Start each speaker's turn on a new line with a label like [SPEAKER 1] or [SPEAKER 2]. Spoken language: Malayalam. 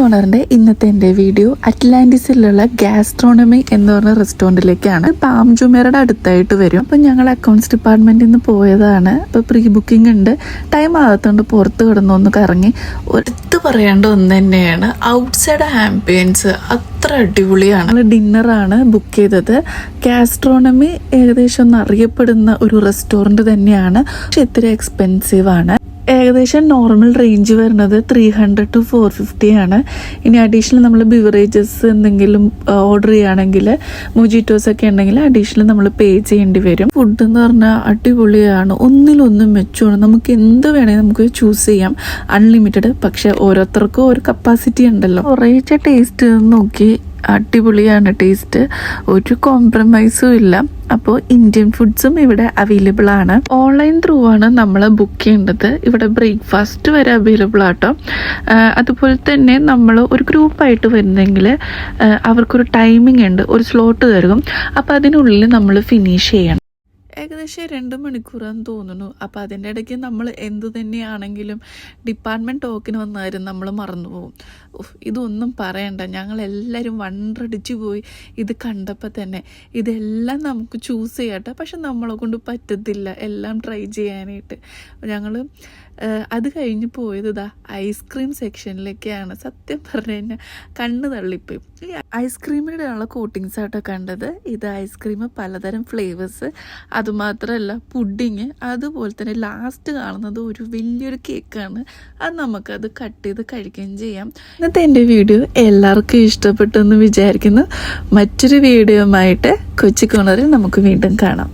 [SPEAKER 1] കോർണറിന്റെ ഇന്നത്തെ എൻ്റെ വീഡിയോ അറ്റ്ലാന്റിസിലുള്ള ഗാസ്ട്രോണമി എന്ന് പറഞ്ഞ റെസ്റ്റോറൻറ്റിലേക്കാണ്. പാം ജുമേറയുടെ അടുത്തായിട്ട് വരും. അപ്പം ഞങ്ങൾ അക്കൗണ്ട്സ് ഡിപ്പാർട്ട്മെന്റിൽ നിന്ന് പോയതാണ്. ഇപ്പൊ പ്രീ ബുക്കിംഗ് ഉണ്ട്. ടൈം ആകത്തോണ്ട് പുറത്ത് കിടന്നൊന്ന് കറങ്ങി. എടുത്ത് പറയേണ്ട ഒന്ന് തന്നെയാണ് ഔട്ട്സൈഡ് ആംബിയൻസ് അത്ര അടിപൊളിയാണ്. ഡിന്നറാണ് ബുക്ക് ചെയ്തത്. ഗാസ്ട്രോണമി ഏകദേശം ഒന്ന് അറിയപ്പെടുന്ന ഒരു റെസ്റ്റോറൻറ്റ് തന്നെയാണ്. പക്ഷെ ഇത്തിരി എക്സ്പെൻസീവ് ആണ്. ഏകദേശം നോർമൽ റേഞ്ച് വരുന്നത് 300 to 450 ആണ്. ഇനി അഡീഷണൽ നമ്മൾ ബിവറേജസ് എന്തെങ്കിലും ഓർഡർ ചെയ്യുകയാണെങ്കിൽ മൊജിറ്റോസ് ഒക്കെ ഉണ്ടെങ്കിൽ അഡീഷണൽ നമ്മൾ പേ ചെയ്യേണ്ടി വരും. ഫുഡ് എന്ന് പറഞ്ഞാൽ അടിപൊളിയാണ്. ഒന്നിലൊന്നും മെച്ചമാണ്. നമുക്ക് എന്ത് വേണമെങ്കിൽ നമുക്ക് ചൂസ് ചെയ്യാം. അൺലിമിറ്റഡ്. പക്ഷെ ഓരോരുത്തർക്കും ഒരു കപ്പാസിറ്റി ഉണ്ടല്ലോ. കുറേശ്ശെ ടേസ്റ്റ് നോക്കി അടിപൊളിയാണ് ടേസ്റ്റ്. ഒരു കോംപ്രമൈസും ഇല്ല. അപ്പോൾ ഇന്ത്യൻ ഫുഡ്സും ഇവിടെ അവൈലബിൾ ആണ്. ഓൺലൈൻ ത്രൂ ആണ് നമ്മൾ ബുക്ക് ചെയ്യേണ്ടത്. ഇവിടെ ബ്രേക്ക്ഫാസ്റ്റ് വരെ അവൈലബിൾ ആട്ടോ. അതുപോലെ തന്നെ നമ്മൾ ഒരു ഗ്രൂപ്പായിട്ട് വരുന്നെങ്കിൽ അവർക്കൊരു ടൈമിംഗ് ഉണ്ട്, ഒരു സ്ലോട്ട് തരും. അപ്പോൾ അതിനുള്ളിൽ നമ്മൾ ഫിനിഷ് ചെയ്യണം. ഏകദേശം 2 മണിക്കൂറാന്ന് തോന്നുന്നു. അപ്പോൾ അതിൻ്റെ ഇടയ്ക്ക് നമ്മൾ എന്ത് തന്നെയാണെങ്കിലും ഡിപ്പാർട്ട്മെൻറ്റ് ടോക്കിന് വന്നാലും നമ്മൾ മറന്നുപോകും. ഇതൊന്നും പറയണ്ട, ഞങ്ങളെല്ലാവരും വണ്ടടിച്ചു പോയി ഇത് കണ്ടപ്പോൾ തന്നെ. ഇതെല്ലാം നമുക്ക് ചൂസ് ചെയ്യട്ടെ, പക്ഷെ നമ്മളെ കൊണ്ട് പറ്റത്തില്ല എല്ലാം ട്രൈ ചെയ്യാനായിട്ട്. ഞങ്ങൾ അത് കഴിഞ്ഞ് പോയത് ഇതാ ഐസ്ക്രീം സെക്ഷനിലേക്കാണ്. സത്യം പറഞ്ഞു കഴിഞ്ഞാൽ കണ്ണ് തള്ളിപ്പോയി. ഈ ഐസ്ക്രീമിൻ്റെ ഉള്ള കോട്ടിങ്സ് ആട്ടോ കണ്ടത്. ഇത് ഐസ്ക്രീം പലതരം ഫ്ലേവേഴ്സ്, അതുമാത്രമല്ല പുഡിങ്, അതുപോലെ തന്നെ ലാസ്റ്റ് കാണുന്നത് ഒരു വലിയൊരു കേക്കാണ്. അത് നമുക്കത് കട്ട് ചെയ്ത് കഴിക്കുകയും ചെയ്യാം. ഇന്നത്തെ എൻ്റെ വീഡിയോ എല്ലാവർക്കും ഇഷ്ടപ്പെട്ടെന്ന് വിചാരിക്കുന്നു. മറ്റൊരു വീഡിയോയുമായിട്ട് കൊച്ചി കോർണറിൽ നമുക്ക് വീണ്ടും കാണാം.